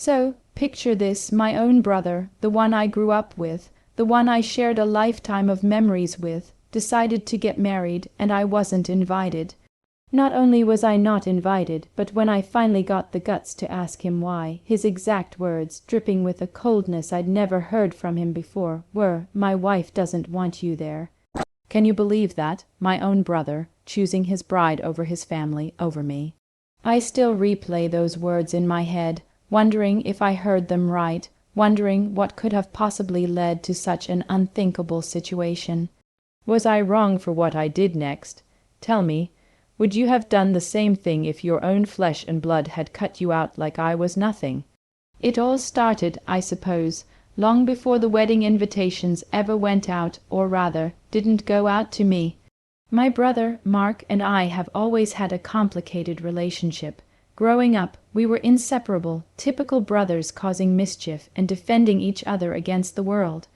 So, picture this, my own brother, the one I grew up with, the one I shared a lifetime of memories with, decided to get married, and I wasn't invited. Not only was I not invited, but when I finally got the guts to ask him why, his exact words, dripping with a coldness I'd never heard from him before, were, "My wife doesn't want you there." Can you believe that? My own brother, choosing his bride over his family, over me. I still replay those words in my head, wondering if I heard them right, wondering what could have possibly led to such an unthinkable situation. Was I wrong for what I did next? Tell me, would you have done the same thing if your own flesh and blood had cut you out like I was nothing? It all started, I suppose, long before the wedding invitations ever went out, or rather, didn't go out to me. My brother, Mark, and I have always had a complicated relationship. Growing up, we were inseparable, typical brothers causing mischief and defending each other against the world.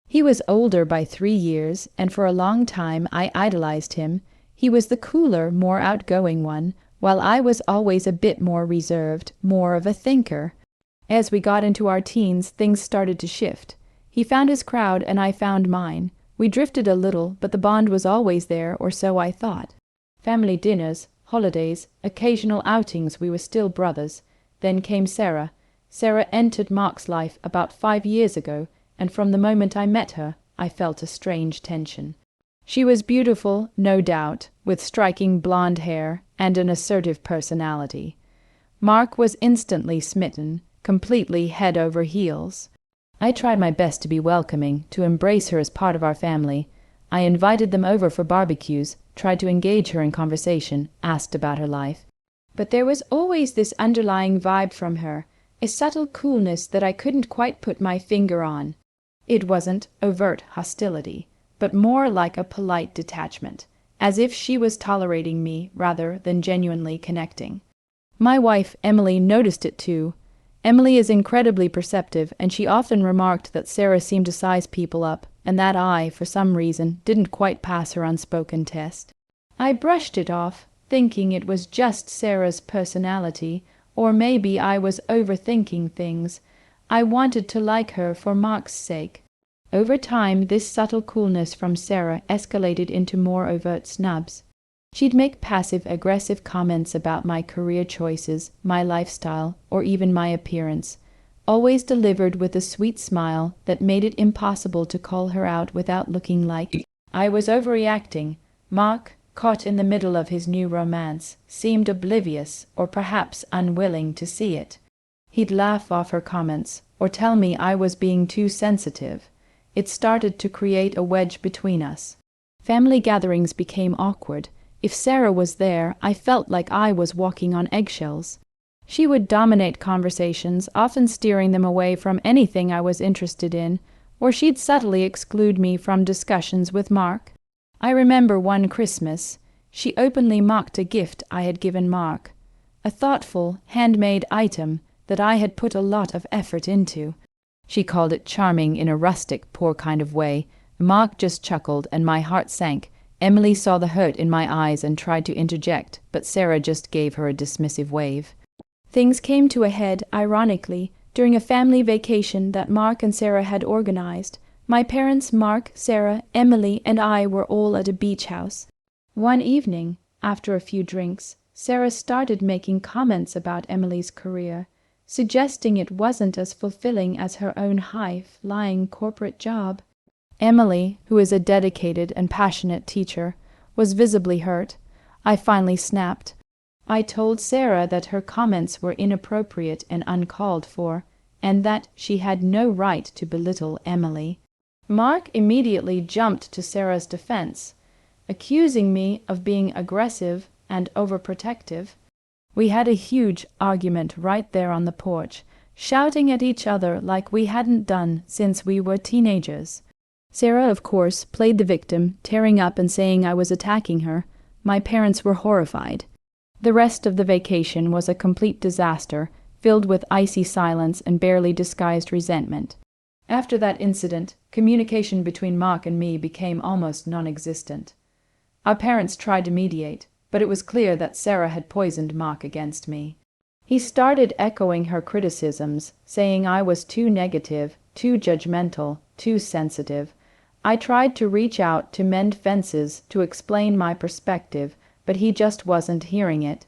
He was older by 3 years, and for a long time I idolized him. He was the cooler, more outgoing one, while I was always a bit more reserved, more of a thinker. As we got into our teens, things started to shift. He found his crowd and I found mine. We drifted a little, but the bond was always there, or so I thought. Family dinners, holidays, occasional outings, we were still brothers. Then came Sarah. Sarah entered Mark's life about 5 years ago, and from the moment I met her, I felt a strange tension. She was beautiful, no doubt, with striking blonde hair and an assertive personality. Mark was instantly smitten, completely head over heels. I tried my best to be welcoming, to embrace her as part of our family. I invited them over for barbecues, tried to engage her in conversation, asked about her life. But there was always this underlying vibe from her, a subtle coolness that I couldn't quite put my finger on. It wasn't overt hostility, but more like a polite detachment, as if she was tolerating me rather than genuinely connecting. My wife, Emily, noticed it too. Emily is incredibly perceptive, and she often remarked that Sarah seemed to size people up, and that I, for some reason, didn't quite pass her unspoken test. I brushed it off, thinking it was just Sarah's personality, or maybe I was overthinking things. I wanted to like her for Mark's sake. Over time, this subtle coolness from Sarah escalated into more overt snubs. She'd make passive-aggressive comments about my career choices, my lifestyle, or even my appearance, always delivered with a sweet smile that made it impossible to call her out without looking like I was overreacting. Mark, caught in the middle of his new romance, seemed oblivious, or perhaps unwilling to see it. He'd laugh off her comments, or tell me I was being too sensitive. It started to create a wedge between us. Family gatherings became awkward. If Sarah was there, I felt like I was walking on eggshells. She would dominate conversations, often steering them away from anything I was interested in, or she'd subtly exclude me from discussions with Mark. I remember one Christmas, she openly mocked a gift I had given Mark, a thoughtful, handmade item that I had put a lot of effort into. She called it charming in a rustic, poor kind of way. Mark just chuckled, and my heart sank. Emily saw the hurt in my eyes and tried to interject, but Sarah just gave her a dismissive wave. Things came to a head, ironically, during a family vacation that Mark and Sarah had organized. My parents, Mark, Sarah, Emily, and I were all at a beach house. One evening, after a few drinks, Sarah started making comments about Emily's career, suggesting it wasn't as fulfilling as her own high-flying corporate job. Emily, who is a dedicated and passionate teacher, was visibly hurt. I finally snapped. I told Sarah that her comments were inappropriate and uncalled for, and that she had no right to belittle Emily. Mark immediately jumped to Sarah's defense, accusing me of being aggressive and overprotective. We had a huge argument right there on the porch, shouting at each other like we hadn't done since we were teenagers. Sarah, of course, played the victim, tearing up and saying I was attacking her. My parents were horrified. The rest of the vacation was a complete disaster, filled with icy silence and barely disguised resentment. After that incident, communication between Mark and me became almost non-existent. Our parents tried to mediate, but it was clear that Sarah had poisoned Mark against me. He started echoing her criticisms, saying I was too negative, too judgmental, too sensitive. I tried to reach out to mend fences, to explain my perspective, but he just wasn't hearing it.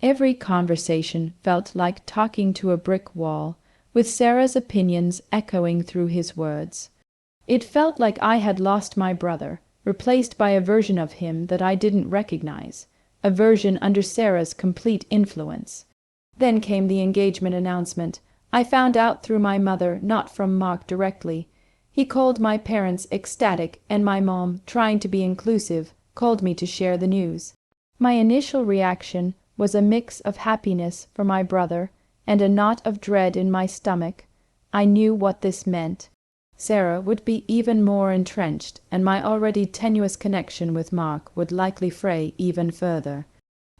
Every conversation felt like talking to a brick wall, with Sarah's opinions echoing through his words. It felt like I had lost my brother, replaced by a version of him that I didn't recognize, a version under Sarah's complete influence. Then came the engagement announcement. I found out through my mother, not from Mark directly. He called my parents ecstatic, and my mom, trying to be inclusive, called me to share the news. My initial reaction was a mix of happiness for my brother and a knot of dread in my stomach. I knew what this meant. Sarah would be even more entrenched, and my already tenuous connection with Mark would likely fray even further.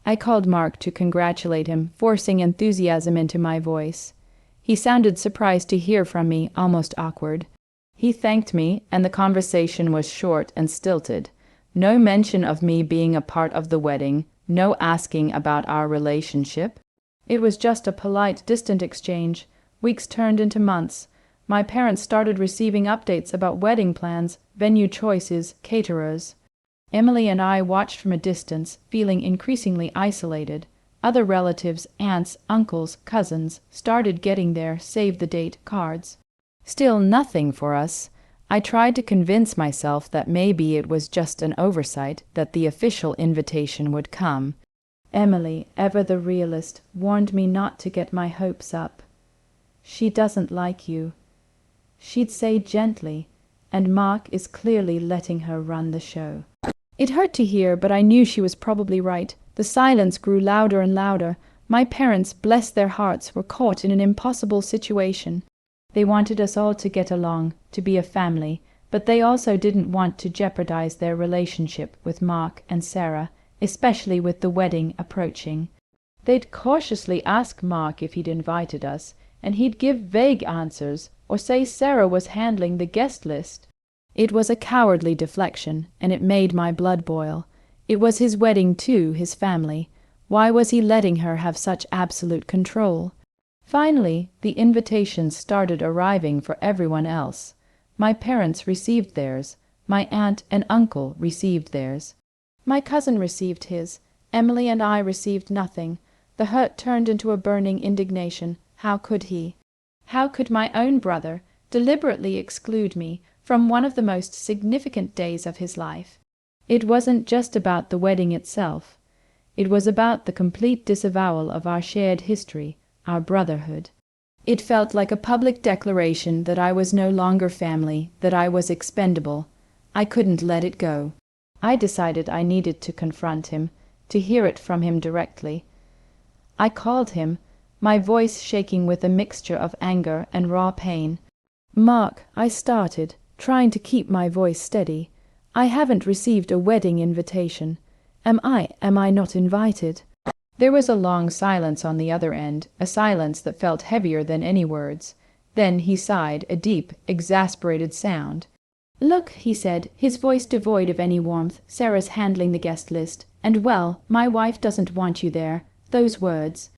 I called Mark to congratulate him, forcing enthusiasm into my voice. He sounded surprised to hear from me, almost awkward. He thanked me, and the conversation was short and stilted. No mention of me being a part of the wedding, no asking about our relationship. It was just a polite, distant exchange. Weeks turned into months. My parents started receiving updates about wedding plans, venue choices, caterers. Emily and I watched from a distance, feeling increasingly isolated. Other relatives, aunts, uncles, cousins, started getting their save-the-date cards. Still nothing for us. I tried to convince myself that maybe it was just an oversight, that the official invitation would come. Emily, ever the realist, warned me not to get my hopes up. She doesn't like you. She'd say gently, and Mark is clearly letting her run the show. It hurt to hear, but I knew she was probably right. The silence grew louder and louder. My parents, bless their hearts, were caught in an impossible situation. They wanted us all to get along, to be a family, but they also didn't want to jeopardize their relationship with Mark and Sarah, especially with the wedding approaching. They'd cautiously ask Mark if he'd invited us, and he'd give vague answers, or say Sarah was handling the guest list. It was a cowardly deflection, and it made my blood boil. It was his wedding too, his family. Why was he letting her have such absolute control? Finally, the invitations started arriving for everyone else. My parents received theirs. My aunt and uncle received theirs. My cousin received his. Emily and I received nothing. The hurt turned into a burning indignation. How could he? How could my own brother deliberately exclude me from one of the most significant days of his life? It wasn't just about the wedding itself. It was about the complete disavowal of our shared history, our brotherhood. It felt like a public declaration that I was no longer family, that I was expendable. I couldn't let it go. I decided I needed to confront him, to hear it from him directly. I called him, my voice shaking with a mixture of anger and raw pain. "Mark," I started, trying to keep my voice steady, "I haven't received a wedding invitation. Am I not invited?" There was a long silence on the other end, a silence that felt heavier than any words. Then he sighed, a deep, exasperated sound. "Look," he said, his voice devoid of any warmth, "Sarah's handling the guest list. And well, my wife doesn't want you there." Those words.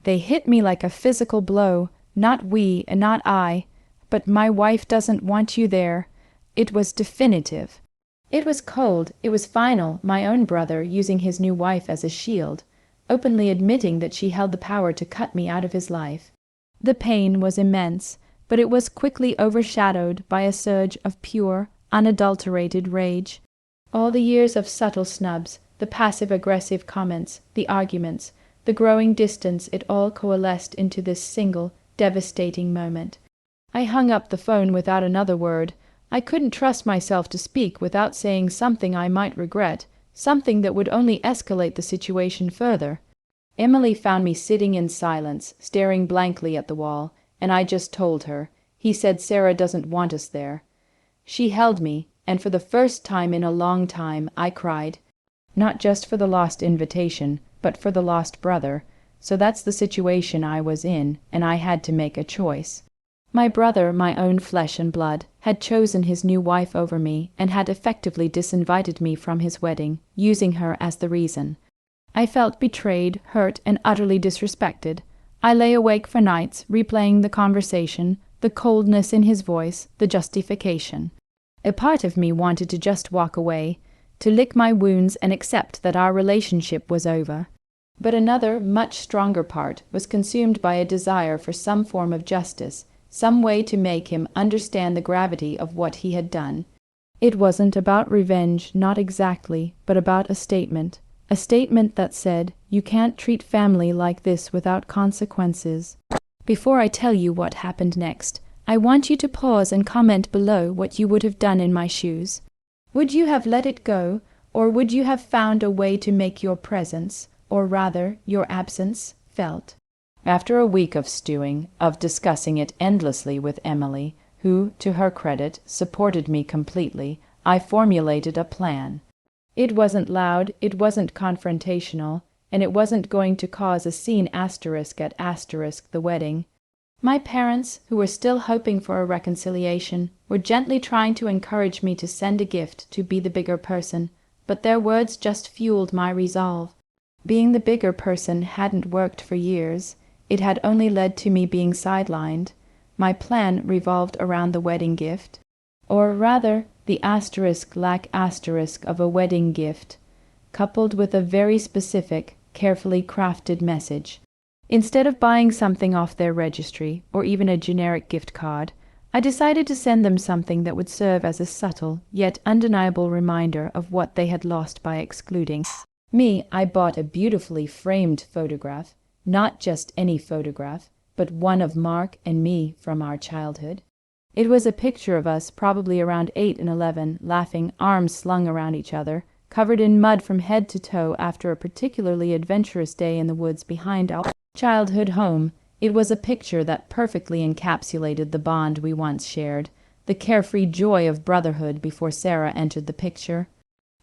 They hit me like a physical blow. Not we, and not I, but my wife doesn't want you there. It was definitive. It was cold, it was final, my own brother using his new wife as a shield, openly admitting that she held the power to cut me out of his life. The pain was immense, but it was quickly overshadowed by a surge of pure, unadulterated rage. All the years of subtle snubs, the passive-aggressive comments, the arguments, the growing distance, it all coalesced into this single, devastating moment. I hung up the phone without another word. I couldn't trust myself to speak without saying something I might regret, something that would only escalate the situation further. Emily found me sitting in silence, staring blankly at the wall, and I just told her. He said Sarah doesn't want us there. She held me, and for the first time in a long time I cried. Not just for the lost invitation, but for the lost brother. So that's the situation I was in, and I had to make a choice. My brother, my own flesh and blood, had chosen his new wife over me and had effectively disinvited me from his wedding, using her as the reason. I felt betrayed, hurt, and utterly disrespected. I lay awake for nights, replaying the conversation, the coldness in his voice, the justification. A part of me wanted to just walk away, to lick my wounds and accept that our relationship was over. But another, much stronger part was consumed by a desire for some form of justice, some way to make him understand the gravity of what he had done. It wasn't about revenge, not exactly, but about a statement that said, you can't treat family like this without consequences. Before I tell you what happened next, I want you to pause and comment below what you would have done in my shoes. Would you have let it go, or would you have found a way to make your presence, or rather, your absence, felt? After a week of stewing, of discussing it endlessly with Emily, who, to her credit, supported me completely, I formulated a plan. It wasn't loud, it wasn't confrontational, and it wasn't going to cause a scene *at the wedding. My parents, who were still hoping for a reconciliation, were gently trying to encourage me to send a gift to be the bigger person, but their words just fueled my resolve. Being the bigger person hadn't worked for years. It had only led to me being sidelined. My plan revolved around the wedding gift, or rather, the ** of a wedding gift, coupled with a very specific, carefully crafted message. Instead of buying something off their registry, or even a generic gift card, I decided to send them something that would serve as a subtle, yet undeniable reminder of what they had lost by excluding me. I bought a beautifully framed photograph, not just any photograph, but one of Mark and me from our childhood. It was a picture of us, probably around 8 and 11, laughing, arms slung around each other, covered in mud from head to toe after a particularly adventurous day in the woods behind our childhood home. It was a picture that perfectly encapsulated the bond we once shared, the carefree joy of brotherhood before Sarah entered the picture.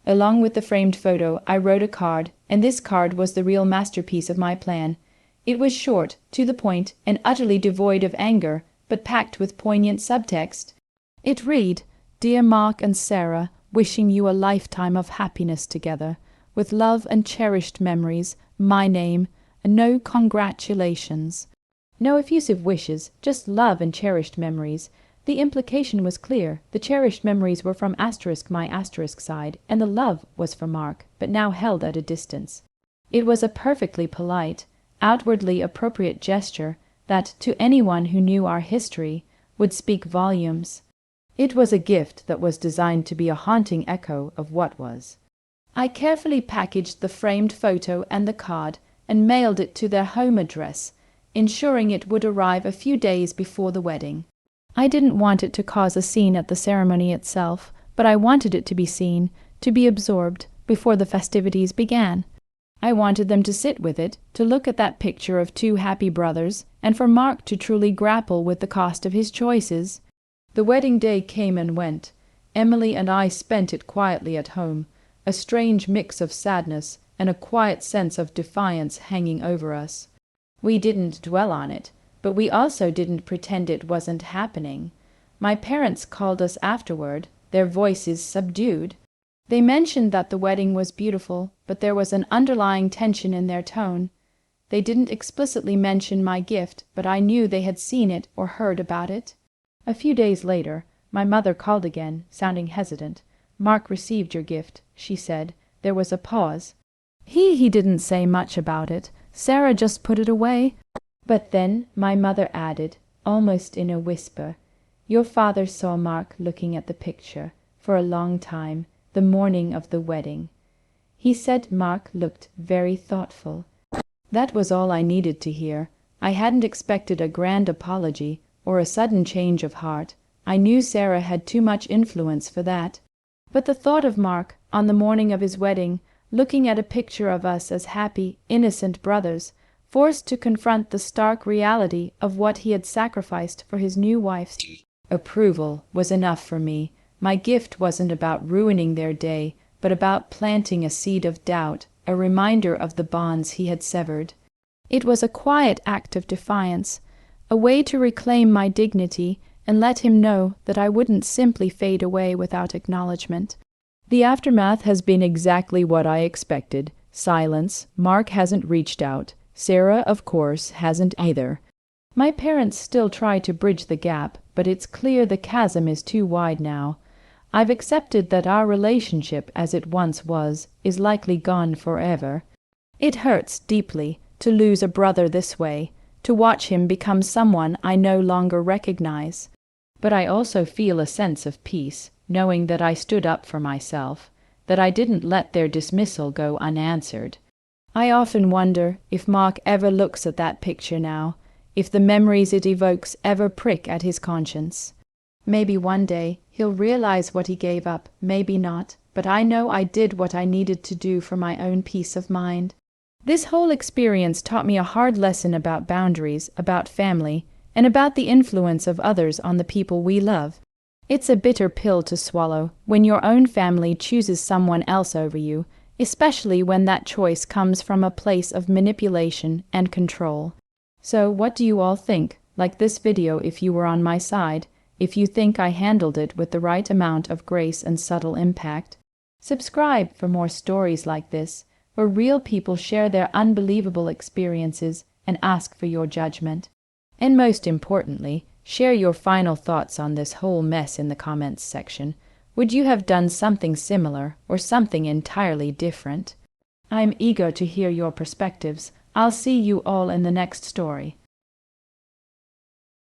Along with the framed photo, I wrote a card, and this card was the real masterpiece of my plan. It was short, to the point, and utterly devoid of anger, but packed with poignant subtext. It read, "Dear Mark and Sarah, wishing you a lifetime of happiness together, with love and cherished memories, my name, and no congratulations." No effusive wishes, just love and cherished memories. The implication was clear. The cherished memories were from my side, and the love was for Mark, but now held at a distance. It was a perfectly polite, outwardly appropriate gesture that, to anyone who knew our history, would speak volumes. It was a gift that was designed to be a haunting echo of what was. I carefully packaged the framed photo and the card and mailed it to their home address, ensuring it would arrive a few days before the wedding. I didn't want it to cause a scene at the ceremony itself, but I wanted it to be seen, to be absorbed, before the festivities began. I wanted them to sit with it, to look at that picture of two happy brothers, and for Mark to truly grapple with the cost of his choices. The wedding day came and went. Emily and I spent it quietly at home, a strange mix of sadness and a quiet sense of defiance hanging over us. We didn't dwell on it, but we also didn't pretend it wasn't happening. My parents called us afterward, their voices subdued. They mentioned that the wedding was beautiful, but there was an underlying tension in their tone. They didn't explicitly mention my gift, but I knew they had seen it or heard about it. A few days later, my mother called again, sounding hesitant. "Mark received your gift," she said. There was a pause. He didn't say much about it. Sarah just put it away." But then my mother added, almost in a whisper, "Your father saw Mark looking at the picture for a long time, the morning of the wedding. He said Mark looked very thoughtful." That was all I needed to hear. I hadn't expected a grand apology or a sudden change of heart. I knew Sarah had too much influence for that. But the thought of Mark, on the morning of his wedding, looking at a picture of us as happy, innocent brothers, forced to confront the stark reality of what he had sacrificed for his new wife's approval, was enough for me. My gift wasn't about ruining their day, but about planting a seed of doubt, a reminder of the bonds he had severed. It was a quiet act of defiance, a way to reclaim my dignity and let him know that I wouldn't simply fade away without acknowledgement. The aftermath has been exactly what I expected. Silence. Mark hasn't reached out. Sarah, of course, hasn't either. My parents still try to bridge the gap, but it's clear the chasm is too wide now. I've accepted that our relationship, as it once was, is likely gone forever. It hurts deeply to lose a brother this way, to watch him become someone I no longer recognize. But I also feel a sense of peace, knowing that I stood up for myself, that I didn't let their dismissal go unanswered. I often wonder if Mark ever looks at that picture now, if the memories it evokes ever prick at his conscience. Maybe one day he'll realize what he gave up, maybe not, but I know I did what I needed to do for my own peace of mind. This whole experience taught me a hard lesson about boundaries, about family, and about the influence of others on the people we love. It's a bitter pill to swallow when your own family chooses someone else over you, especially when that choice comes from a place of manipulation and control. So what do you all think? Like this video if you were on my side, if you think I handled it with the right amount of grace and subtle impact. Subscribe for more stories like this, where real people share their unbelievable experiences and ask for your judgment. And most importantly, share your final thoughts on this whole mess in the comments section. Would you have done something similar or something entirely different? I'm eager to hear your perspectives. I'll see you all in the next story.